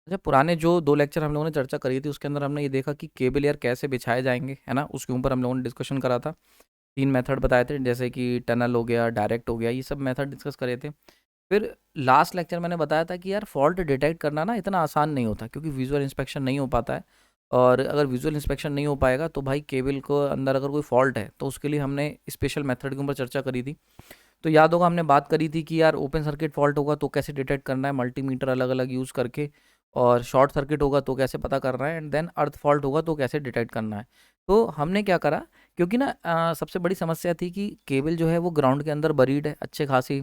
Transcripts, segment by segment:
अच्छा, पुराने जो 2 लेक्चर हम लोगों ने चर्चा करी थी उसके अंदर हमने ये देखा कि केबल यार कैसे बिछाए जाएँगे, है ना? उसके ऊपर हम लोगों ने डिस्कशन करा था। 3 मेथड बताए थे जैसे कि टनल हो गया, डायरेक्ट हो गया, ये सब मेथड डिस्कस करे थे। फिर लास्ट लेक्चर मैंने बताया था कि यार फॉल्ट डिटेक्ट करना ना इतना आसान नहीं होता क्योंकि विजुअल इंस्पेक्शन नहीं हो पाता है। और अगर विजुअल इंस्पेक्शन नहीं हो पाएगा तो भाई केबल को अंदर अगर कोई फॉल्ट है तो उसके लिए हमने स्पेशल मेथड के ऊपर चर्चा करी थी। तो याद होगा हमने बात करी थी कि यार ओपन सर्किट फॉल्ट होगा तो कैसे डिटेक्ट करना है मल्टीमीटर अलग अलग यूज़ करके, और शॉर्ट सर्किट होगा तो कैसे पता करना है, एंड देन अर्थ फॉल्ट होगा तो कैसे डिटेक्ट करना है। तो हमने क्या करा, क्योंकि ना सबसे बड़ी समस्या थी कि केबल जो है वो ग्राउंड के अंदर बरीड है अच्छे खासी।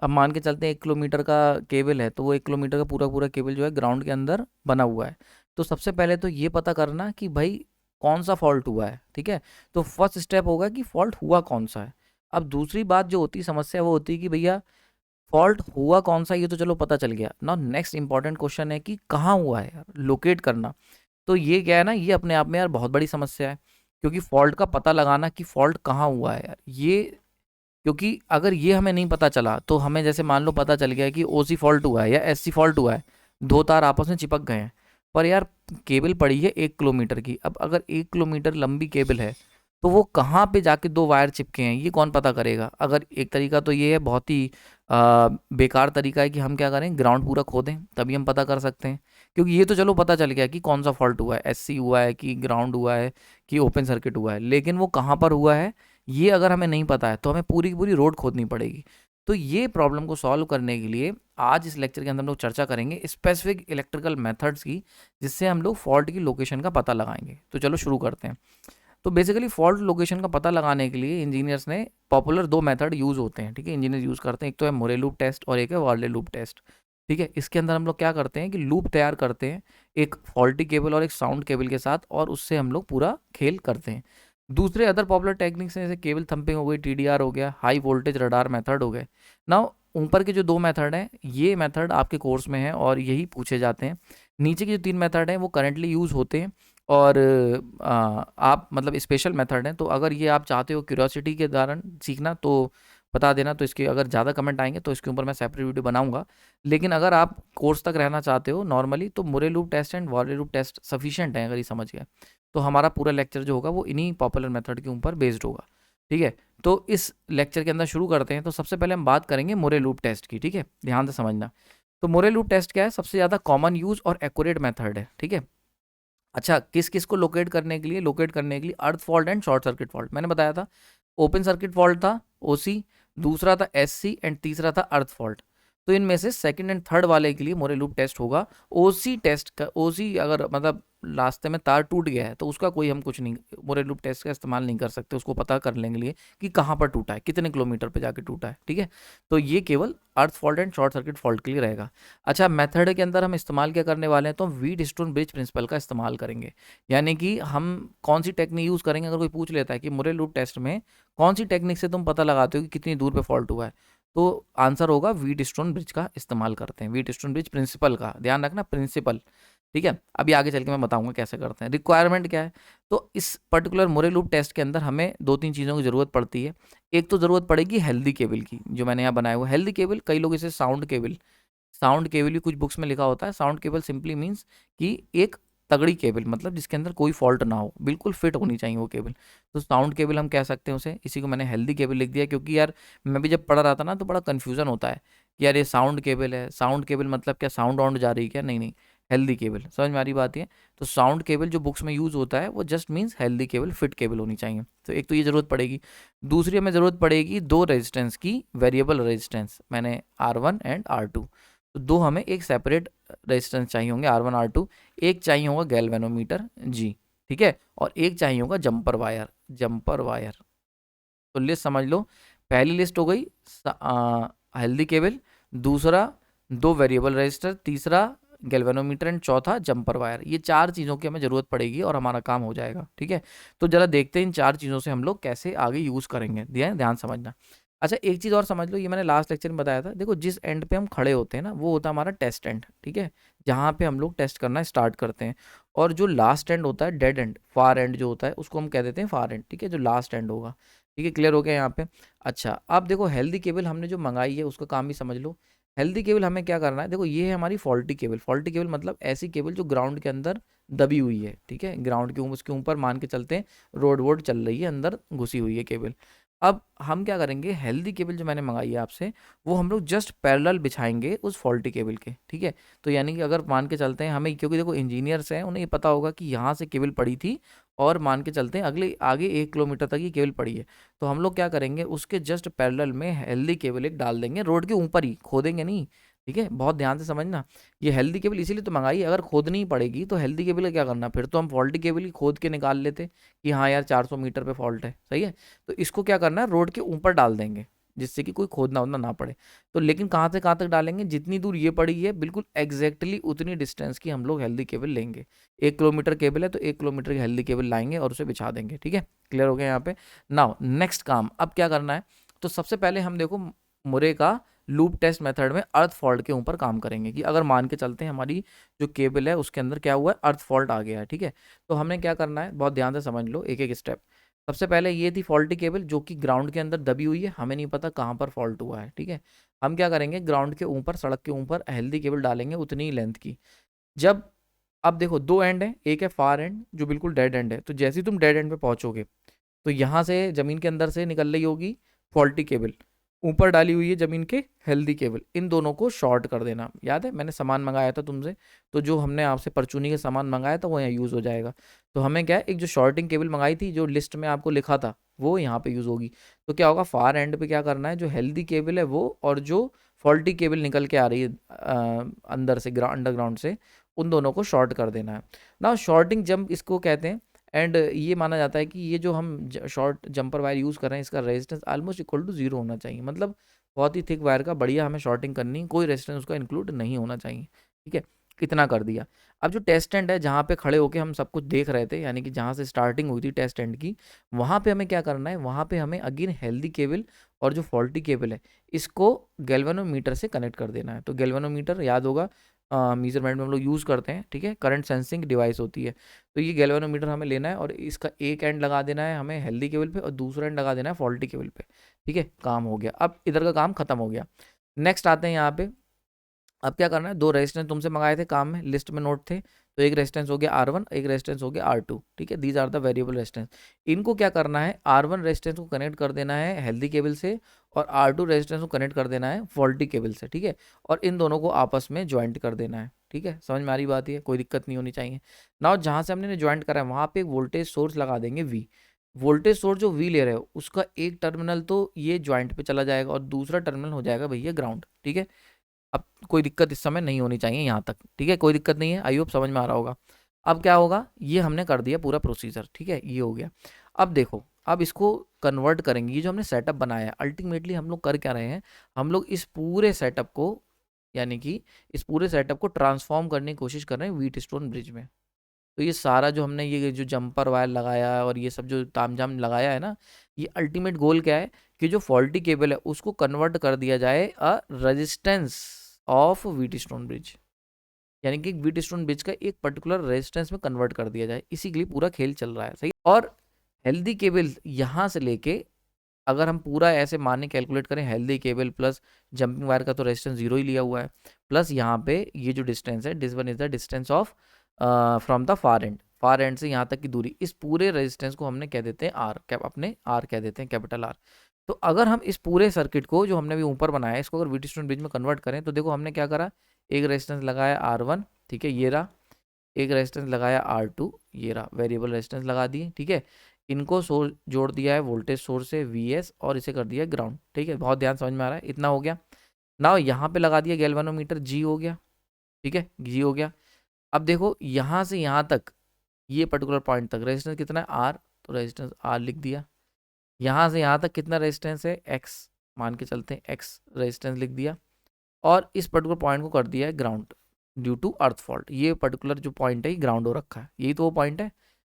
अब मान के चलते हैं 1 किलोमीटर का केबल है तो वो 1 किलोमीटर का पूरा पूरा केबल जो है ग्राउंड के अंदर बना हुआ है। तो सबसे पहले तो ये पता करना कि भाई कौन सा फॉल्ट हुआ है, ठीक है। तो फर्स्ट स्टेप होगा कि फॉल्ट हुआ कौन सा है। अब दूसरी बात जो होती है समस्या वो होती है कि भैया फॉल्ट हुआ कौन सा, ये तो चलो पता चल गया ना। नेक्स्ट इंपॉर्टेंट क्वेश्चन है कि कहाँ हुआ है यार, लोकेट करना। तो ये क्या है ना, ये अपने आप में यार बहुत बड़ी समस्या है, क्योंकि फॉल्ट का पता लगाना कि फॉल्ट कहाँ हुआ है यार, ये क्योंकि अगर ये हमें नहीं पता चला तो हमें जैसे मान लो पता चल गया है कि ओसी फॉल्ट हुआ है या एससी फॉल्ट हुआ है, दो तार आपस में चिपक गए हैं, पर यार केबल पड़ी है 1 किलोमीटर की। अब अगर 1 किलोमीटर लंबी केबल है तो वो कहाँ पे जाके दो वायर चिपके हैं ये कौन पता करेगा। अगर एक तरीका तो ये है, बहुत ही बेकार तरीका है कि हम क्या करें, ग्राउंड पूरा खोदें तभी हम पता कर सकते हैं। क्योंकि ये तो चलो पता चल गया कि कौन सा फॉल्ट हुआ है, एससी हुआ है कि ग्राउंड हुआ है कि ओपन सर्किट हुआ है, लेकिन वो कहाँ पर हुआ है ये अगर हमें नहीं पता है तो हमें पूरी की पूरी रोड खोदनी पड़ेगी। तो ये प्रॉब्लम को सॉल्व करने के लिए आज इस लेक्चर के अंदर हम लोग चर्चा करेंगे स्पेसिफिक इलेक्ट्रिकल मेथड्स की, जिससे हम लोग फॉल्ट की लोकेशन का पता लगाएंगे। तो चलो शुरू करते हैं। तो बेसिकली फॉल्ट लोकेशन का पता लगाने के लिए इंजीनियर्स ने पॉपुलर 2 मेथड यूज़ होते हैं, ठीक है, इंजीनियर यूज़ करते हैं। एक तो है मोरे लूप टेस्ट और एक है वार्ले लूप टेस्ट। ठीक है, इसके अंदर हम लोग क्या करते हैं कि लूप तैयार करते हैं एक फॉल्टी केबल और एक साउंड केबल के साथ, और उससे हम लोग पूरा खेल करते हैं। दूसरे अदर पॉपुलर टेक्निक्स हैं जैसे केबल थंपिंग हो गई, टीडीआर हो गया, हाई वोल्टेज रडार मेथड हो गए। नाउ ऊपर के जो 2 मेथड हैं ये मेथड आपके कोर्स में है और यही पूछे जाते हैं। नीचे के जो 3 मेथड हैं वो करंटली यूज़ होते हैं, और आप मतलब स्पेशल मेथड है। तो अगर ये आप चाहते हो क्यूरियोसिटी के कारण सीखना तो बता देना, तो इसके अगर ज़्यादा कमेंट आएंगे तो इसके ऊपर मैं सेपरेट वीडियो बनाऊंगा। लेकिन अगर आप कोर्स तक रहना चाहते हो नॉर्मली तो Murray loop test and Varley loop test sufficient है, अगर ये समझ गए तो हमारा पूरा लेक्चर जो होगा वो इन्हीं पॉपुलर मेथड के ऊपर बेस्ड होगा। ठीक है, तो इस लेक्चर के अंदर शुरू करते हैं। तो सबसे पहले हम बात करेंगे मोरे लूप टेस्ट की, ठीक है, ध्यान से समझना। तो मोरे लूप टेस्ट क्या है, सबसे ज़्यादा कॉमन यूज और एक्यूरेट मेथड है, ठीक है। अच्छा, किस किस को लोकेट करने के लिए अर्थ fault and short circuit fault मैंने बताया था। ओपन सर्किट फॉल्ट था ओसी, दूसरा था एससी एंड तीसरा था अर्थ फॉल्ट। तो इनमें से सेकंड एंड थर्ड वाले के लिए मोरे लूप टेस्ट होगा। ओसी टेस्ट का, ओसी अगर मतलब रास्ते में तार टूट गया है तो उसका कोई हम कुछ नहीं, मोरे लूप टेस्ट का इस्तेमाल नहीं कर सकते उसको पता करने के लिए कि कहाँ पर टूटा है, कितने किलोमीटर पे जाके टूटा है, ठीक है। तो ये केवल अर्थ fault and short circuit fault के लिए रहेगा। अच्छा, मेथड के अंदर हम इस्तेमाल क्या करने वाले हैं, तो व्हीट स्टोन ब्रिज प्रिंसिपल का इस्तेमाल करेंगे। यानी कि हम कौन सी टेक्निक यूज़ करेंगे, अगर कोई पूछ लेता है कि मुरे लूप टेस्ट में कौन सी टेक्निक से तुम पता लगाते हो कि कितनी दूर पे फॉल्ट हुआ है, तो आंसर होगा व्हीट स्टोन ब्रिज का इस्तेमाल करते हैं, व्हीट स्टोन ब्रिज प्रिंसिपल का ध्यान रखना, प्रिंसिपल। ठीक है, अभी आगे चल के मैं बताऊंगा कैसे करते हैं। रिक्वायरमेंट क्या है, तो इस पर्टिकुलर मुरे लूप टेस्ट के अंदर हमें 2-3 चीज़ों की ज़रूरत पड़ती है। एक तो ज़रूरत पड़ेगी हेल्दी केबल की, जो मैंने यहाँ बनाया हुआ हेल्दी केबल, कई लोग इसे साउंड केबल, साउंड केबल भी कुछ बुक्स में लिखा होता है। साउंड केबल सिंपली मीन्स कि एक तगड़ी केबल, मतलब जिसके अंदर कोई फॉल्ट ना हो, बिल्कुल फिट होनी चाहिए वो केबल। तो साउंड केबल हम कह सकते हैं उसे, इसी को मैंने हेल्दी केबल लिख दिया, क्योंकि यार मैं भी जब पढ़ रहा था ना तो बड़ा कन्फ्यूज़न होता है कि यार ये साउंड केबल है, साउंड केबल मतलब क्या साउंड वाउंड जा रही है क्या, नहीं नहीं, हेल्दी केबल, समझ में आ रही बात है। तो साउंड केबल जो बुक्स में यूज़ होता है वो just means healthy cable, fit cable होनी चाहिए। तो एक तो ये ज़रूरत पड़ेगी। दूसरी हमें ज़रूरत पड़ेगी 2 रेजिस्टेंस की, वेरिएबल रेजिस्टेंस, मैंने R1 एंड R2। तो 2 हमें एक सेपरेट रेजिस्टेंस चाहिए होंगे R1 R2। एक चाहिए होगा गैल्वेनोमीटर जी, ठीक है, और एक चाहिए होगा जंपर वायर, जंपर वायर। तो लिस्ट समझ लो, पहली लिस्ट हो गई हेल्दी केबल, दूसरा 2 वेरिएबल रजिस्टर, तीसरा गैल्वेनोमीटर एंड चौथा जंपर वायर। ये 4 चीज़ों की हमें ज़रूरत पड़ेगी और हमारा काम हो जाएगा, ठीक है। तो ज़रा देखते हैं इन 4 चीज़ों से हम लोग कैसे आगे यूज़ करेंगे, ध्यान समझना। अच्छा, एक चीज़ और समझ लो, ये मैंने लास्ट लेक्चर में बताया था। देखो, जिस एंड पे हम खड़े होते हैं ना वो होता है हमारा टेस्ट एंड, ठीक है, जहाँ पे हम लोग टेस्ट करना स्टार्ट करते हैं। और जो लास्ट एंड होता है, डेड एंड, फार एंड जो होता है, उसको हम कह देते हैं फार एंड, ठीक है, जो लास्ट एंड होगा। ठीक है, क्लियर हो गया यहाँ पे। अच्छा, अब देखो हेल्दी केबल हमने जो मंगाई है उसका काम भी समझ लो। हेल्दी केबल हमें क्या करना है, देखो ये है हमारी फॉल्टी केबल। फॉल्टी केबल मतलब ऐसी केबल जो ग्राउंड के अंदर दबी हुई है, ठीक है, ग्राउंड के उसके ऊपर मान के चलते हैं रोड वोड चल रही है, अंदर घुसी हुई है केबल। अब हम क्या करेंगे, हेल्दी केबल जो मैंने मंगाई है आपसे, वो हम लोग जस्ट पैरेलल बिछाएंगे उस फॉल्टी केबल के, ठीक है। तो यानी कि अगर मान के चलते हैं हमें, क्योंकि देखो इंजीनियर्स हैं, उन्हें ये पता होगा कि यहाँ से केबल पड़ी थी और मान के चलते हैं अगले आगे 1 किलोमीटर तक ये केबल पड़ी है, तो हम लोग क्या करेंगे, उसके जस्ट पैरेलल में हेल्दी केबल एक डाल देंगे, रोड के ऊपर ही, खोदेंगे नहीं, ठीक है, बहुत ध्यान से समझना। ये हेल्दी केबल इसीलिए तो मंगाई है, अगर खोदनी ही पड़ेगी तो हेल्दी केबल का क्या करना, फिर तो हम फॉल्टी केबल ही खोद के निकाल लेते कि हाँ यार 400 मीटर पे फॉल्ट है, सही है। तो इसको क्या करना है, रोड के ऊपर डाल देंगे, जिससे कि कोई खोदना वोदना ना पड़े। तो लेकिन कहाँ से कहाँ तक डालेंगे, जितनी दूर ये पड़ी है बिल्कुल एग्जैक्टली उतनी डिस्टेंस की हम लोग हेल्दी केबल लेंगे। 1 किलोमीटर केबल है तो 1 किलोमीटर की हेल्दी केबल लाएंगे और उसे बिछा देंगे, ठीक है, क्लियर हो गया यहाँ पे। नाउ नेक्स्ट काम अब क्या करना है, तो सबसे पहले हम देखो मुरे का लूप टेस्ट मेथड में अर्थ फॉल्ट के ऊपर काम करेंगे, कि अगर मान के चलते हैं हमारी जो केबल है उसके अंदर क्या हुआ है, अर्थ फॉल्ट आ गया है, ठीक है। तो हमने क्या करना है, बहुत ध्यान से समझ लो एक एक स्टेप। सबसे पहले ये थी फॉल्टी केबल जो कि ग्राउंड के अंदर दबी हुई है, हमें नहीं पता कहाँ पर फॉल्ट हुआ है, ठीक है। हम क्या करेंगे, ग्राउंड के ऊपर, सड़क के ऊपर हेल्दी केबल डालेंगे उतनी ही लेंथ की। जब अब देखो दो एंड है, एक है फार एंड जो बिल्कुल डेड एंड है, तो जैसे ही तुम डेड एंड पे पहुंचोगे तो यहाँ से जमीन के अंदर से निकल रही होगी फॉल्टी केबल, ऊपर डाली हुई है जमीन के हेल्दी केबल, इन दोनों को शॉर्ट कर देना। याद है मैंने सामान मंगाया था तुमसे, तो जो हमने आपसे परचूनी के सामान मंगाया था वो यहाँ यूज़ हो जाएगा। तो हमें क्या है, एक जो शॉर्टिंग केबल मंगाई थी जो लिस्ट में आपको लिखा था वो यहाँ पे यूज़ होगी। तो क्या होगा, फार एंड पे क्या करना है, जो हेल्दी केबल है वो और जो फॉल्टी केबल निकल के आ रही है अंदर से, अंडरग्राउंड से, उन दोनों को शॉर्ट कर देना है ना। शॉर्टिंग जंप इसको कहते हैं। एंड ये माना जाता है कि ये जो हम शॉर्ट जंपर वायर यूज़ कर रहे हैं इसका रेजिस्टेंस ऑलमोस्ट इक्वल टू 0 होना चाहिए, मतलब बहुत ही थिक वायर का बढ़िया हमें शॉर्टिंग करनी, कोई रेजिस्टेंस उसका इंक्लूड नहीं होना चाहिए, ठीक है। इतना कर दिया। अब जो टेस्ट एंड है जहाँ पे खड़े होके हम सब कुछ देख रहे थे, यानी कि जहाँ से स्टार्टिंग हुई थी टेस्ट एंड की, वहाँ पे हमें क्या करना है, वहाँ पे हमें अगेन हेल्दी केबल और जो फॉल्टी केबल है इसको गैल्वेनोमीटर से कनेक्ट कर देना है। तो गैल्वेनोमीटर याद होगा, मेजरमेंट में हम लोग यूज़ करते हैं, ठीक है, करंट सेंसिंग डिवाइस होती है। तो ये गैल्वेनोमीटर हमें लेना है और इसका एक एंड लगा देना है हमें हेल्दी केबल पे और दूसरा एंड लगा देना है फॉल्टी केबल पे, ठीक है, काम हो गया। अब इधर का काम खत्म हो गया। नेक्स्ट आते हैं यहाँ पे, अब क्या करना है, दो रेजिस्टेंस तुमसे मंगाए थे काम में, लिस्ट में नोट थे, तो एक रेजिस्टेंस हो गया R1, एक रेजिस्टेंस हो गया R2, ठीक है, these are the variable resistance. इनको क्या करना है, R1 रेजिस्टेंस को कनेक्ट कर देना है हेल्दी केबल से और R2 रेजिस्टेंस को कनेक्ट कर देना है फॉल्टी केबल से, ठीक है, और इन दोनों को आपस में ज्वाइंट कर देना है, ठीक है, समझ में आ रही बात, है कोई दिक्कत नहीं होनी चाहिए। नाउ जहाँ से हमने ज्वाइंट करा है वहाँ पे एक वोल्टेज सोर्स लगा देंगे V। वोल्टेज सोर्स जो V ले रहे हो उसका एक टर्मिनल तो ये ज्वाइंट पे चला जाएगा और दूसरा टर्मिनल हो जाएगा भैया ग्राउंड, ठीक है। अब कोई दिक्कत इस समय नहीं होनी चाहिए यहाँ तक, ठीक है, कोई दिक्कत नहीं है, आई होप समझ में आ रहा होगा। अब क्या होगा, ये हमने कर दिया पूरा प्रोसीजर, ठीक है, ये हो गया। अब देखो, अब इसको कन्वर्ट करेंगे, ये जो हमने सेटअप बनाया है अल्टीमेटली हम लोग कर क्या रहे हैं, हम लोग इस पूरे सेटअप को, यानी कि इस पूरे सेटअप को ट्रांसफॉर्म करने की कोशिश कर रहे हैं व्हीट स्टोन ब्रिज में। तो ये सारा जो हमने ये जो जंपर वायर लगाया है और ये सब जो तामझाम लगाया है ना, ये अल्टीमेट गोल क्या है कि जो फॉल्टी केबल है उसको कन्वर्ट कर दिया जाए a resistance of wheat stone bridge, यानी कि व्हीट स्टोन ब्रिज का एक पर्टिकुलर रेजिस्टेंस में कन्वर्ट कर दिया जाए, इसी के लिए पूरा खेल चल रहा है, सही। और हेल्दी केबल यहाँ से लेके अगर हम पूरा ऐसे माने कैलकुलेट करें, healthy cable plus jumping wire का तो रेजिस्टेंस 0 ही लिया हुआ है, प्लस यहाँ पे ये जो डिस्टेंस है, this one is the distance of from the far and से यहाँ तक की दूरी, इस पूरे रेजिस्टेंस को हमने कह देते हैं आर, अपने आर कह देते हैं, कैपिटल आर। तो अगर हम इस पूरे सर्किट को जो हमने अभी ऊपर बनाया है इसको अगर व्हीट स्टोन ब्रिज में कन्वर्ट करें, तो देखो हमने क्या करा, एक रेजिस्टेंस लगाया R1, ठीक है, ये रहा, एक रेजिस्टेंस लगाया R2, ये रहा, वेरिएबल रेजिस्टेंस लगा दिए, ठीक है, इनको सोर्स जोड़ दिया है वोल्टेज सोर्स से VS और इसे कर दिया ग्राउंड, ठीक है, बहुत ध्यान समझ में आ रहा है, इतना हो गया। नाउ यहाँ पे लगा दिया गैल्वेनोमीटर G हो गया, ठीक है, G हो गया। अब देखो यहाँ से यहाँ तक ये पर्टिकुलर पॉइंट तक रेजिस्टेंस कितना है R, तो रेजिस्टेंस R लिख दिया। यहाँ से यहाँ तक कितना रेजिस्टेंस है X, मान के चलते हैं X रेजिस्टेंस लिख दिया और इस पर्टिकुलर पॉइंट को कर दिया है ground due to earth fault. ये पर्टिकुलर जो पॉइंट है ये ग्राउंड हो रखा है, यही तो वो पॉइंट है।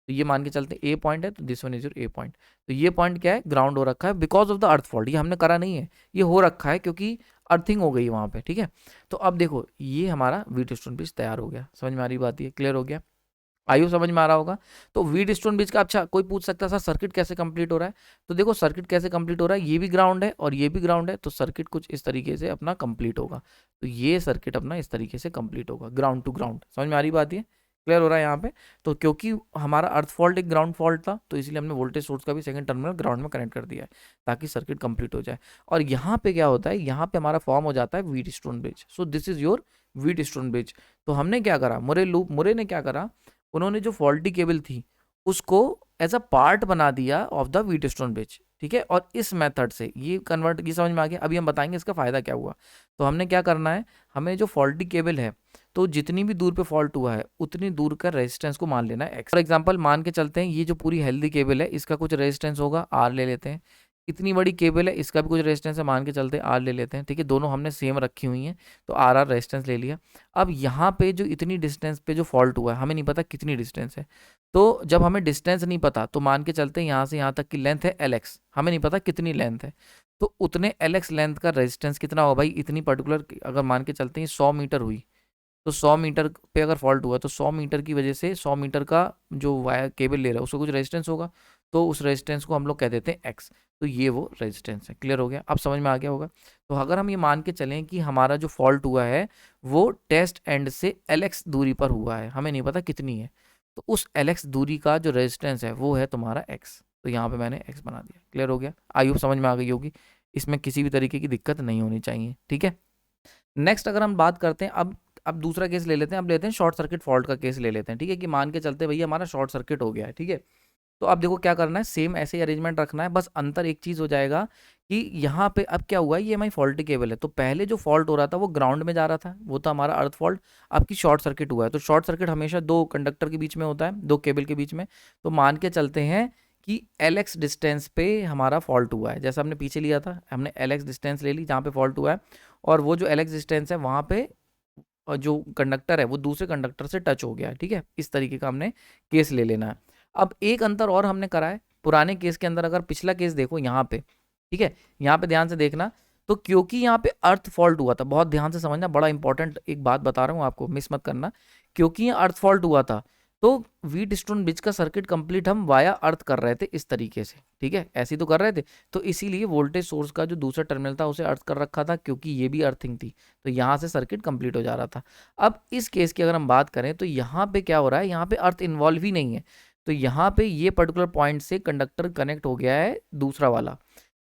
तो ये मान के चलते हैं ए पॉइंट है, तो this one is your A point. तो ये पॉइंट क्या है, ग्राउंड हो रखा है because of the earth fault, ये हमने करा नहीं है, ये हो रखा है क्योंकि अर्थिंग हो गई वहाँ पे, ठीक है। तो अब देखो ये हमारा व्हीट स्टोन ब्रिज तैयार हो गया, समझ में आ रही बात, ये क्लियर हो गया। आयु समझ में आ रहा होगा। तो व्हीट स्टोन ब्रिज का, अच्छा कोई पूछ सकता था सर्किट कैसे कंप्लीट हो रहा है, तो देखो सर्किट कैसे कंप्लीट हो रहा है, ये भी ग्राउंड है और ये भी ग्राउंड है, तो सर्किट कुछ इस तरीके से अपना कंप्लीट होगा। तो ये सर्किट अपना इस तरीके से कंप्लीट होगा, ग्राउंड टू ग्राउंड। समझ में आ रही बात, ये क्लियर हो रहा है यहाँ पे। तो क्योंकि हमारा अर्थ फॉल्ट एक ग्राउंड फॉल्ट था, तो इसलिए हमने वोल्टेज सोर्स का भी सेकंड टर्मिनल ग्राउंड में कनेक्ट कर दिया है ताकि सर्किट कंप्लीट हो जाए। और यहाँ पे क्या होता है, यहाँ पे हमारा फॉर्म हो जाता है wheat stone bridge. So this is your wheat stone bridge. तो हमने क्या करा, मुरे ने क्या करा, उन्होंने जो फॉल्टी केबल थी उसको एज अ पार्ट बना दिया of the wheat stone bridge, ठीक है। और इस मेथड से ये कन्वर्ट, ये समझ में आ गया। अभी हम बताएंगे इसका फायदा क्या हुआ। तो हमने क्या करना है, हमें जो फॉल्टी केबल है, तो जितनी भी दूर पे फॉल्ट हुआ है उतनी दूर का रेजिस्टेंस को मान लेना है एक्स। फॉर एग्जांपल मान के चलते हैं ये जो पूरी हेल्दी केबल है इसका कुछ रेजिस्टेंस होगा, आर ले लेते हैं। इतनी बड़ी केबल है इसका भी कुछ रेजिस्टेंस है, मान के चलते हैं आर ले लेते हैं, ठीक है। दोनों हमने सेम रखी हुई हैं, तो आर आर रेजिस्टेंस ले लिया। अब यहाँ पे जो इतनी डिस्टेंस पे जो फॉल्ट हुआ है, हमें नहीं पता कितनी डिस्टेंस है। तो जब हमें डिस्टेंस नहीं पता तो मान के चलते हैं यहाँ से यहाँ तक की लेंथ है एल एक्स, हमें नहीं पता कितनी लेंथ है। तो उतने एल एक्स लेंथ का रेजिस्टेंस कितना होगा भाई, इतनी पर्टिकुलर, अगर मान के चलते हैं 100 मीटर हुई, तो 100 मीटर पे अगर फॉल्ट हुआ तो 100 मीटर की वजह से 100 मीटर का जो वायर केबल ले रहा है उसको कुछ रेजिस्टेंस होगा, तो उस रेजिस्टेंस को हम लोग कह देते हैं एक्स। तो ये वो रेजिस्टेंस है। क्लियर हो गया, अब समझ में आ गया होगा। तो अगर हम ये मान के चलें कि हमारा जो फॉल्ट हुआ है वो टेस्ट एंड से एल एक्स दूरी पर हुआ है, हमें नहीं पता कितनी है, तो उस एल एक्स दूरी का जो रेजिस्टेंस है वो है तुम्हारा एक्स। तो यहाँ पे मैंने एक्स बना दिया। क्लियर हो गया, आई होप समझ में आ गई होगी, इसमें किसी भी तरीके की दिक्कत नहीं होनी चाहिए, ठीक है। नेक्स्ट अगर हम बात करते हैं, अब दूसरा केस ले लेते हैं, अब लेते हैं शॉर्ट सर्किट फॉल्ट का केस ले लेते हैं, ठीक है। कि मान के चलते भैया हमारा शॉर्ट सर्किट हो गया है, ठीक है। तो अब देखो क्या करना है, सेम ऐसे ही अरेंजमेंट रखना है, बस अंतर एक चीज हो जाएगा कि यहाँ पे अब क्या हुआ है, ये हमारी फॉल्टी केबल है, तो पहले जो फॉल्ट हो रहा था वो ग्राउंड में जा रहा था, वो था हमारा अर्थ फॉल्ट। अब की शॉर्ट सर्किट हुआ है, तो शॉर्ट सर्किट हमेशा दो कंडक्टर के बीच में होता है, दो केबल के बीच में। तो मान के चलते हैं कि एल एक्स डिस्टेंस पे हमारा फॉल्ट हुआ है, जैसा हमने पीछे लिया था, हमने एल एक्स डिस्टेंस ले ली जहाँ पे फॉल्ट हुआ है, और वो जो एल एक्स डिस्टेंस है वहाँ पे जो कंडक्टर है वो दूसरे कंडक्टर से टच हो गया है, ठीक है। इस तरीके का हमने केस ले लेना है। अब एक अंतर और हमने करा है पुराने केस के अंदर, अगर पिछला केस देखो यहाँ पे, ठीक है, यहाँ पे ध्यान से देखना। तो क्योंकि यहाँ पे अर्थ फॉल्ट हुआ था, बहुत ध्यान से समझना, बड़ा इंपॉर्टेंट एक बात बता रहा हूँ आपको, मिस मत करना। क्योंकि यहाँ अर्थ फॉल्ट हुआ था तो व्हीट स्टोन ब्रिज का सर्किट कंप्लीट हम वाया अर्थ कर रहे थे इस तरीके से, ठीक है, ऐसे ही तो कर रहे थे। तो इसीलिए वोल्टेज सोर्स का जो दूसरा टर्मिनल था उसे अर्थ कर रखा था, क्योंकि ये भी अर्थिंग थी, तो यहाँ से सर्किट कंप्लीट हो जा रहा था। अब इस केस की अगर हम बात करें तो यहाँ पे क्या हो रहा है, यहाँ पे अर्थ इन्वॉल्व ही नहीं है, तो यहाँ पे ये पर्टिकुलर पॉइंट से कंडक्टर कनेक्ट हो गया है दूसरा वाला।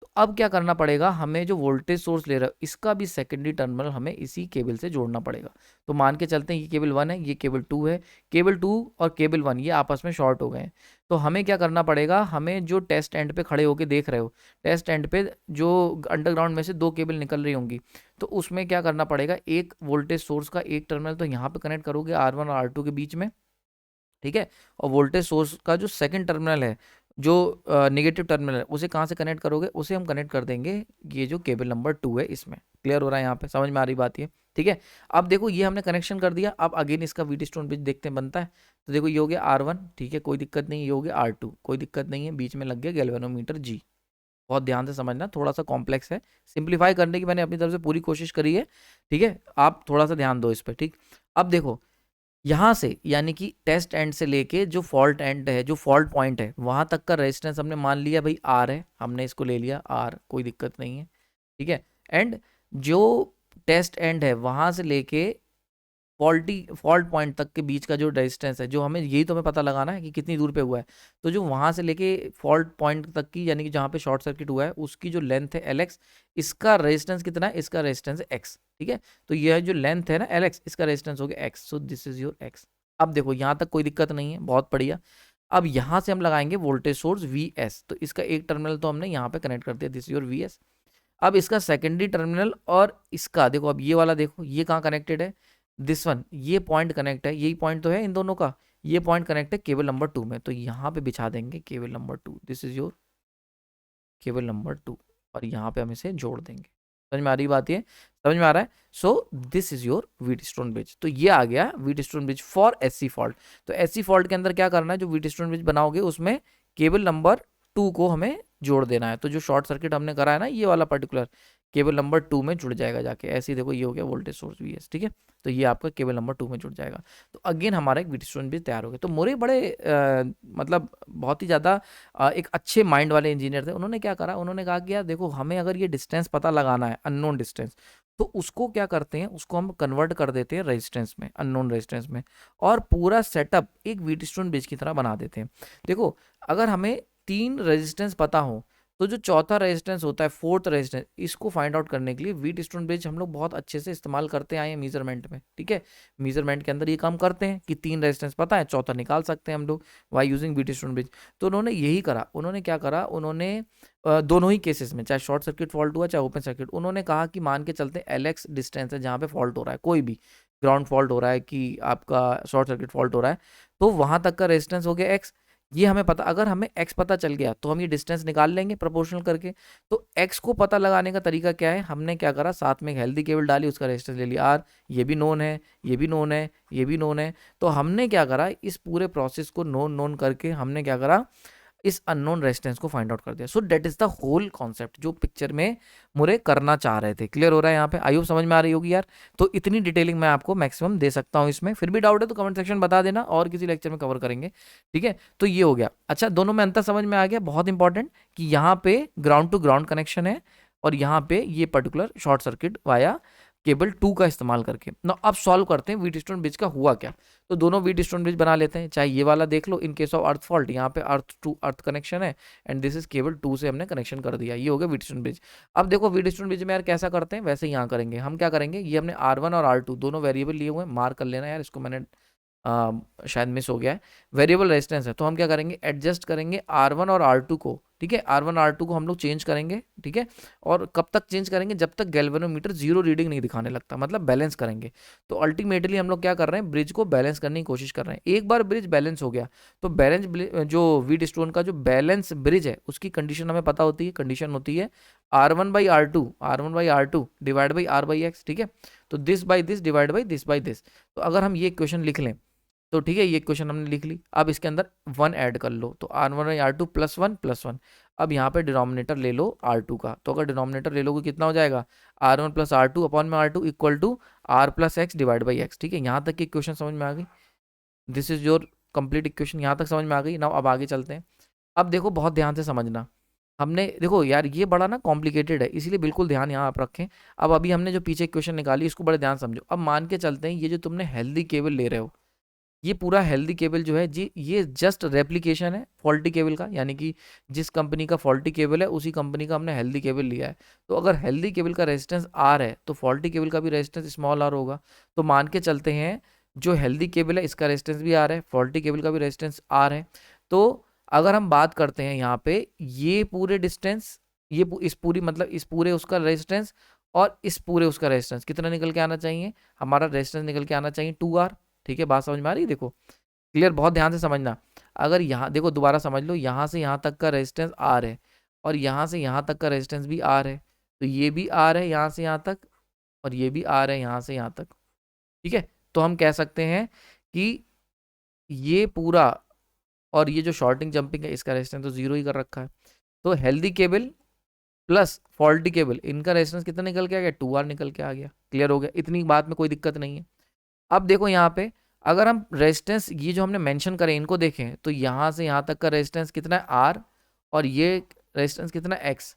तो अब क्या करना पड़ेगा, हमें जो वोल्टेज सोर्स ले रहा है इसका भी सेकेंडरी टर्मिनल हमें इसी केबल से जोड़ना पड़ेगा। तो मान के चलते हैं ये केबल 1 है, ये केबल 2 है, केबल 2 और केबल 1 ये आपस में शॉर्ट हो गए हैं। तो हमें क्या करना पड़ेगा, हमें जो टेस्ट एंड पे खड़े होके देख रहे हो, टेस्ट एंड पे जो अंडरग्राउंड में से दो केबल निकल रही होंगी, तो उसमें क्या करना पड़ेगा, एक वोल्टेज सोर्स का एक टर्मिनल तो यहाँ पे कनेक्ट करोगे R1 और R2 के बीच में, ठीक है। और वोल्टेज सोर्स का जो सेकंड टर्मिनल है, जो नेगेटिव टर्मिनल है, उसे कहाँ से कनेक्ट करोगे, उसे हम कनेक्ट कर देंगे ये जो केबल नंबर 2 है इसमें। क्लियर हो रहा है, यहाँ पे समझ में आ रही बात ये, ठीक है। अब देखो ये हमने कनेक्शन कर दिया, अब अगेन इसका व्हीट स्टोन ब्रिज देखते हैं बनता है। तो देखो ये हो गया R1, ठीक है, कोई दिक्कत नहीं, ये हो गया R2, कोई दिक्कत नहीं है, बीच में लग गया गैल्वेनोमीटर G। बहुत ध्यान से समझना, थोड़ा सा कॉम्प्लेक्स है, सिंप्लीफाई करने की मैंने अपनी तरफ से पूरी कोशिश करी है, ठीक है। आप थोड़ा सा ध्यान दो इस पर, ठीक। अब देखो यहाँ से यानी कि टेस्ट एंड से लेके जो फॉल्ट एंड है, जो फॉल्ट पॉइंट है, वहां तक का रेजिस्टेंस हमने मान लिया भाई आर है, हमने इसको ले लिया आर, कोई दिक्कत नहीं है, ठीक है। एंड जो टेस्ट एंड है वहां से लेके फॉल्ट पॉइंट तक के बीच का जो रेजिस्टेंस है, जो हमें यही तो हमें पता लगाना है कि कितनी दूर पे हुआ है। तो जो वहां से लेके फॉल्ट पॉइंट तक की यानी कि जहाँ पे शॉर्ट सर्किट हुआ है उसकी जो लेंथ है एल एक्स, इसका रेजिस्टेंस कितना है, इसका रेजिस्टेंस है एक्स, ठीक है। तो यह जो लेंथ है ना एल एक्स, इसका रेजिस्टेंस हो गया x, so this is your x. अब देखो यहाँ तक कोई दिक्कत नहीं है, बहुत बढ़िया। अब यहाँ से हम लगाएंगे वोल्टेज सोर्स वी एस, तो इसका एक टर्मिनल तो हमने यहाँ पे कनेक्ट कर दिया, दिस योर वी एस। अब इसका सेकेंडरी टर्मिनल और इसका देखो, अब ये वाला देखो ये कहाँ कनेक्टेड है, दिस वन, ये पॉइंट कनेक्ट है, यही पॉइंट तो है इन दोनों का, ये पॉइंट कनेक्ट है केबल नंबर 2 में, तो यहाँ पे बिछा देंगे cable number 2, this is your cable number 2, और यहाँ पे हम इसे जोड़ देंगे। समझ में आ रही बात, ये समझ में आ रहा है। सो this is your wheat stone bridge. तो ये आ गया wheat stone bridge for SC fault. तो एससी फॉल्ट के अंदर क्या करना है, जो व्हीट स्टोन ब्रिज बनाओगे उसमें केबल नंबर 2 को हमें जोड़ देना है। तो जो शॉर्ट सर्किट हमने करा है ना ये वाला पर्टिकुलर, केबल नंबर 2 में जुड़ जाएगा जाके। ऐसे ही देखो ये हो गया वोल्टेज सोर्स VS, ठीक है। तो ये आपका केबल नंबर 2 में जुड़ जाएगा। तो अगेन हमारा एक वीटस्टोन ब्रिज तैयार हो गया। तो मोरे बड़े मतलब बहुत ही ज़्यादा एक अच्छे माइंड वाले इंजीनियर थे। उन्होंने क्या करा, उन्होंने कहा कि यार देखो हमें अगर ये डिस्टेंस पता लगाना है, अननोन डिस्टेंस, तो उसको क्या करते हैं, उसको हम कन्वर्ट कर देते हैं रेजिस्टेंस में, अननोन रेजिस्टेंस में, और पूरा सेटअप एक व्हीटस्टोन ब्रिज की तरह बना देते हैं। देखो अगर हमें 3 रेजिस्टेंस पता हो, तो जो चौथा रेजिस्टेंस होता है, फोर्थ रेजिस्टेंस, इसको फाइंड आउट करने के लिए व्हीटस्टोन ब्रिज हम लोग बहुत अच्छे से इस्तेमाल करते आए हैं मेजरमेंट में, ठीक है। मेजरमेंट के अंदर ये काम करते हैं कि 3 रेजिस्टेंस पता है, चौथा निकाल सकते हैं हम लोग वाई यूजिंग व्हीटस्टोन ब्रिज। तो उन्होंने यही करा। उन्होंने क्या करा, उन्होंने दोनों ही केसेस में, चाहे शॉर्ट सर्किट फॉल्ट हुआ चाहे ओपन सर्किट, उन्होंने कहा कि मान के चलते LX डिस्टेंस है जहाँ पे फॉल्ट हो रहा है, कोई भी ग्राउंड फॉल्ट हो रहा है कि आपका शॉर्ट सर्किट फॉल्ट हो रहा है, तो वहां तक का रेजिस्टेंस हो गया X। ये हमें पता, अगर हमें X पता चल गया तो हम ये डिस्टेंस निकाल लेंगे प्रोपोर्शनल करके। तो X को पता लगाने का तरीका क्या है, हमने क्या करा, साथ में एक हेल्दी केबल डाली, उसका रेजिस्टेंस ले लिया R। ये भी नोन है, ये भी नोन है, ये भी नोन है। तो हमने क्या करा, इस पूरे प्रोसेस को नोन नोन करके हमने क्या करा, इस अननोन रेजिस्टेंस को फाइंड आउट कर दिया। So that is the whole concept जो पिक्चर में मुरे करना चाह रहे थे। क्लियर हो रहा है यहाँ पे? आई होप समझ में आ रही होगी यार। तो इतनी डिटेलिंग मैं आपको मैक्सिमम दे सकता हूँ इसमें। फिर भी डाउट है तो कमेंट सेक्शन बता देना, और किसी लेक्चर में कवर करेंगे, ठीक है। तो ये हो गया। अच्छा, दोनों में अंतर समझ में आ गया। बहुत इंपॉर्टेंट कि यहाँ पे ग्राउंड टू ग्राउंड कनेक्शन है, और यहाँ पे ये particular short circuit via cable 2 का इस्तेमाल करके। ना अब सॉल्व करते हैं व्हीटस्टोन ब्रिज का हुआ क्या। तो दोनों व्हीटस्टोन ब्रिज बना लेते हैं। चाहे ये वाला देख लो, in case of earth fault, यहाँ पे अर्थ टू अर्थ कनेक्शन है, एंड दिस इज केबल 2 से हमने कनेक्शन कर दिया। ये हो गया व्हीटस्टोन ब्रिज। अब देखो व्हीटस्टोन ब्रिज में यार कैसा करते हैं, वैसे ही यहाँ करेंगे। हम क्या करेंगे, ये हमने R1 और R2 दोनों वेरिएबल लिए हुए हैं, मार्क कर लेना यार, इसको मैंने शायद मिस हो गया है। वेरिएबल रेजिस्टेंस है, तो हम क्या करेंगे, एडजस्ट करेंगे R1 और R2 को, ठीक है। R1 R2 को हम लोग चेंज करेंगे, ठीक है। और कब तक चेंज करेंगे, जब तक गैल्वेनोमीटर 0 रीडिंग नहीं दिखाने लगता, मतलब बैलेंस करेंगे। तो अल्टीमेटली हम लोग क्या कर रहे हैं, ब्रिज को बैलेंस करने की कोशिश कर रहे हैं। एक बार ब्रिज बैलेंस हो गया, तो बैलेंस जो व्हीटस्टोन का जो बैलेंस ब्रिज है, उसकी कंडीशन हमें पता होती है। कंडीशन होती है R1/R2 डिवाइड बाई R/X, ठीक है। तो this by this divide by this by this. तो अगर हम ये इक्वेशन लिख लें, तो ठीक है, ये क्वेश्चन हमने लिख ली। अब इसके अंदर 1 ऐड कर लो, तो R1/R2 +1 +1। अब यहाँ पे डिनोमिनेटर ले लो R2 का, तो अगर डिनोमिनेटर ले लोगे कितना हो जाएगा, R1 + R2 अपॉन में R2 equal to R + X divide by X, ठीक है। यहाँ तक की इक्वेशन समझ में आ गई। This is your complete equation, यहाँ तक समझ में आ गई ना। अब आगे चलते हैं। अब देखो बहुत ध्यान से समझना, हमने देखो यार ये बड़ा ना कॉम्प्लिकेटेड है, इसीलिए बिल्कुल ध्यान यहाँ आप रखें। अब अभी हमने जो पीछे इक्वेशन निकाली, इसको बड़े ध्यान समझो। अब मान के चलते हैं, ये जो तुमने हेल्दी केबल ले रहे हो, ये पूरा हेल्दी केबल जो है जी, ये जस्ट रेप्लिकेशन है फॉल्टी केबल का, यानी कि जिस कंपनी का फॉल्टी केबल है उसी कंपनी का हमने हेल्दी केबल लिया है। तो अगर हेल्दी केबल का रेजिस्टेंस R है, तो फॉल्टी केबल का भी रेजिस्टेंस स्मॉल r होगा। तो मान के चलते हैं जो हेल्दी केबल है इसका रेजिस्टेंस भी R है, फॉल्टी केबल का भी रेजिस्टेंस R है। तो अगर हम बात करते हैं यहाँ पे, ये पूरे डिस्टेंस, ये इस पूरी मतलब इस पूरे उसका रेजिस्टेंस, और इस पूरे उसका रेजिस्टेंस कितना निकल के आना चाहिए, हमारा रेजिस्टेंस निकल के आना चाहिए 2R, ठीक है। बात समझ में आ रही है? देखो क्लियर, बहुत ध्यान से समझना। अगर यहाँ देखो दोबारा समझ लो, यहाँ से यहाँ तक का रेजिस्टेंस R है, और यहाँ से यहाँ तक का रेजिस्टेंस भी R है, तो ये भी R है यहाँ से यहाँ तक, और ये भी R है यहाँ से यहाँ तक, ठीक है। तो हम कह सकते हैं कि ये पूरा, और ये जो शॉर्टिंग जंपिंग है इसका रेजिस्टेंस तो 0 ही कर रखा है। तो healthy cable plus faulty cable, इनका रेजिस्टेंस कितना निकल के आ गया, 2R निकल के आ गया। क्लियर हो गया? इतनी बात में कोई दिक्कत नहीं है। अब देखो यहाँ पे, अगर हम रेजिस्टेंस ये जो हमने मेंशन करे इनको देखें, तो यहाँ से यहाँ तक का रेजिस्टेंस कितना है, R, और ये रेजिस्टेंस कितना है, X।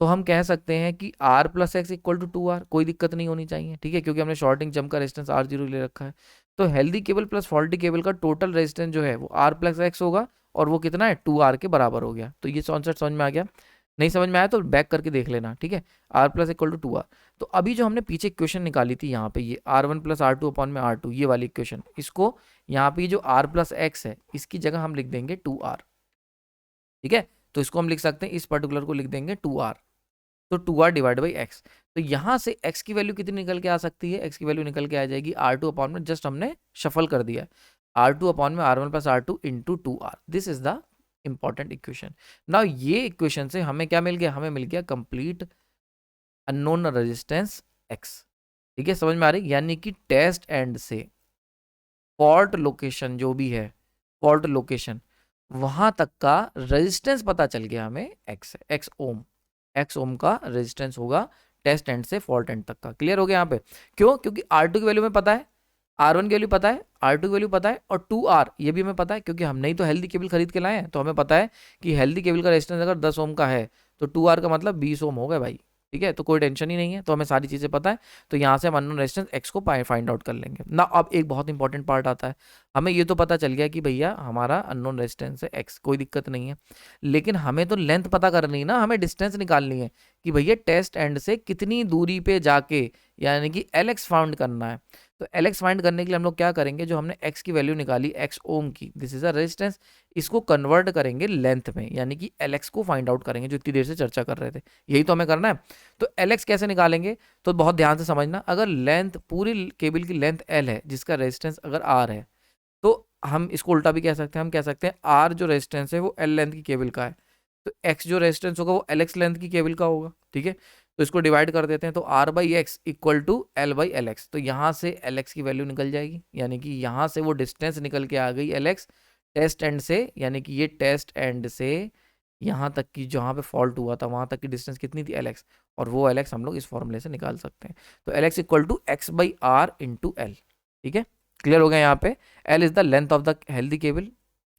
तो हम कह सकते हैं कि R + X equal to 2R, कोई दिक्कत नहीं होनी चाहिए, ठीक है, क्योंकि हमने शॉर्टिंग जंप का रेजिस्टेंस R0 ले रखा है। तो healthy cable plus faulty cable का टोटल रेजिस्टेंस जो है वो R + X होगा, और वो कितना है, 2R के बराबर हो गया। तो ये कॉन्सेप्ट समझ में आ गया? नहीं समझ में आया तो बैक करके देख लेना, ठीक है। R + equal to 2R। तो अभी जो हमने पीछे इक्वेशन निकाली थी यहाँ पे, ये R1 + R2 अपॉन में R2, ये वाली इक्वेशन, इसको यहाँ पे जो R + X है इसकी जगह हम लिख देंगे 2R, ठीक है। तो इसको हम लिख सकते हैं, इस पर्टिकुलर को लिख देंगे 2R। तो 2R डिवाइड बाई X। तो यहाँ से X की वैल्यू कितनी निकल के आ सकती है, X की वैल्यू निकल के आ जाएगी R2 अपॉन में, जस्ट हमने शफल कर दिया है, R2 अपॉन में R1 + R2 into 2R। This is the important equation. Now ये इक्वेशन से हमें क्या मिल गया, हमें मिल गया कंप्लीट अननोन रेजिस्टेंस X, ठीक है। समझ में आ रही? यानी कि टेस्ट एंड से फॉल्ट लोकेशन जो भी है, फॉल्ट लोकेशन, वहां तक का रेजिस्टेंस पता चल गया हमें, X है, X ओम का रेजिस्टेंस होगा टेस्ट एंड से फॉल्ट एंड तक का। क्लियर हो गया यहाँ पे? क्यों? क्योंकि R2 की वैल्यू में पता है, R1 की वैल्यू पता है, R2 की वैल्यू पता है, और 2R ये भी हमें पता है क्योंकि हमने ही तो हेल्दी केबल खरीद के लाए हैं। तो हमें पता है कि हेल्दी केबल का रेजिस्टेंस अगर 10 ओम का है तो 2R का मतलब 20 ओम हो गए भाई। ठीक है, तो कोई टेंशन ही नहीं है, तो हमें सारी चीज़ें पता है। तो यहाँ से हम अननोन रेजिस्टेंस एक्स को फाइंड आउट कर लेंगे ना। अब एक बहुत इंपॉर्टेंट पार्ट आता है, हमें ये तो पता चल गया कि भैया हमारा अननोन रेजिस्टेंस है एक्स, कोई दिक्कत नहीं है, लेकिन हमें तो लेंथ पता करनी है ना, हमें डिस्टेंस निकालनी है कि भैया टेस्ट एंड से कितनी दूरी पे जाके, यानी कि LX फाउंड करना है। तो LX फाइंड करने के लिए हम लोग क्या करेंगे, जो हमने x की वैल्यू निकाली x ओम की, दिस इज अ रेजिस्टेंस, इसको कन्वर्ट करेंगे लेंथ में, यानी कि LX को फाइंड आउट करेंगे, जो इतनी देर से चर्चा कर रहे थे, यही तो हमें करना है। तो LX कैसे निकालेंगे, तो बहुत ध्यान से समझना, अगर लेंथ पूरी केबल की लेंथ L है जिसका रेजिस्टेंस अगर R है, तो हम इसको उल्टा भी कह सकते हैं, हम कह सकते हैं R जो रेजिस्टेंस है वो L लेंथ की केबल का है, तो X जो रेजिस्टेंस होगा वो LX लेंथ की केबल का होगा। ठीक है, तो इसको डिवाइड कर देते हैं, तो R/X इक्वल टू L/LX, तो यहाँ से LX की वैल्यू निकल जाएगी, यानी कि यहाँ से वो डिस्टेंस निकल के आ गई LX टेस्ट एंड से, यानी कि ये टेस्ट एंड से यहाँ तक की जहाँ पे फॉल्ट हुआ था वहाँ तक की डिस्टेंस कितनी थी LX, और वो LX हम लोग इस फॉर्मूले से निकाल सकते हैं। तो LX equal to X/R into L। ठीक है, क्लियर हो गया यहाँ पे? L is the length of the healthy cable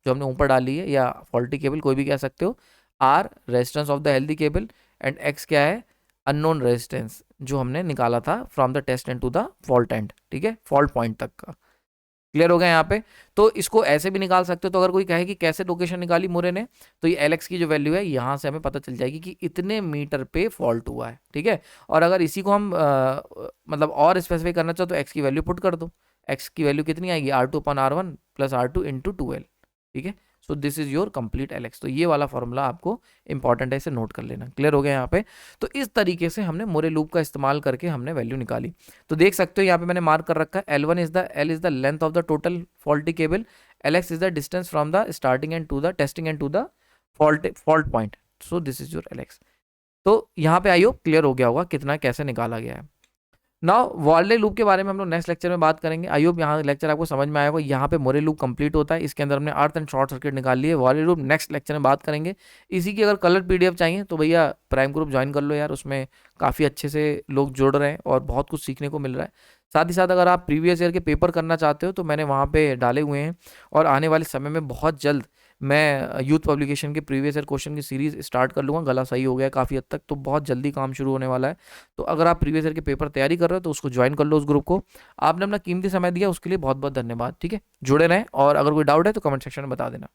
जो हमने ऊपर डाली है, या फॉल्टी केबल कोई भी कह सकते हो, R resistance of the healthy cable, and X क्या है, अननोन रेजिस्टेंस जो हमने निकाला था from the test end to the fault end. ठीक है, फॉल्ट पॉइंट तक का। क्लियर हो गया यहाँ पे? तो इसको ऐसे भी निकाल सकते हो, तो अगर कोई कहे कि कैसे लोकेशन निकाली मुरे ने, तो ये LX की जो वैल्यू है यहाँ से हमें पता चल जाएगी कि इतने मीटर पे फॉल्ट हुआ है। ठीक है, और अगर इसी को हम मतलब और स्पेसिफाई करना चाहो तो X की वैल्यू पुट कर दो, X की वैल्यू कितनी आएगी, R2/R1 plus R2 into 2L। ठीक है, सो this is your complete LX। तो ये वाला फॉर्मूला आपको इंपॉर्टेंट है, इसे नोट कर लेना। क्लियर हो गया यहाँ पे? तो इस तरीके से हमने मोरे लूप का इस्तेमाल करके हमने वैल्यू निकाली। तो देख सकते हो यहाँ पे मैंने मार्क कर रखा है, L1 is the length of the total faulty cable, LX is the distance from the starting end to the testing end to the fault point. So this is your LX। तो यहाँ पे I hope clear हो गया होगा कितना कैसे निकाला गया है। नाउ वाले लूप के बारे में हम लोग नेक्स्ट लेक्चर में बात करेंगे। आई होप यहाँ लेक्चर आपको समझ में आया होगा। यहाँ पे मोरे लूप कंप्लीट होता है, इसके अंदर हमने अर्थ एंड शॉर्ट सर्किट निकाल लिए। वाले लूप नेक्स्ट लेक्चर में बात करेंगे। इसी की अगर कलर PDF चाहिए तो भैया प्राइम ग्रुप ज्वाइन कर लो यार, उसमें काफ़ी अच्छे से लोग जुड़ रहे हैं और बहुत कुछ सीखने को मिल रहा है। साथ ही साथ अगर आप प्रीवियस ईयर के पेपर करना चाहते हो तो मैंने वहाँ पे डाले हुए हैं, और आने वाले समय में बहुत जल्द मैं यूथ पब्लिकेशन के प्रीवियस ईयर क्वेश्चन की सीरीज स्टार्ट कर लूँगा। गला सही हो गया काफ़ी हद तक, तो बहुत जल्दी काम शुरू होने वाला है। तो अगर आप प्रीवियस ईयर के पेपर तैयारी कर रहे हो तो उसको ज्वाइन कर लो, उस ग्रुप को। आपने अपना कीमती समय दिया उसके लिए बहुत बहुत धन्यवाद। ठीक है, जुड़े रहें, और अगर कोई डाउट है तो कमेंट सेक्शन में बता देना।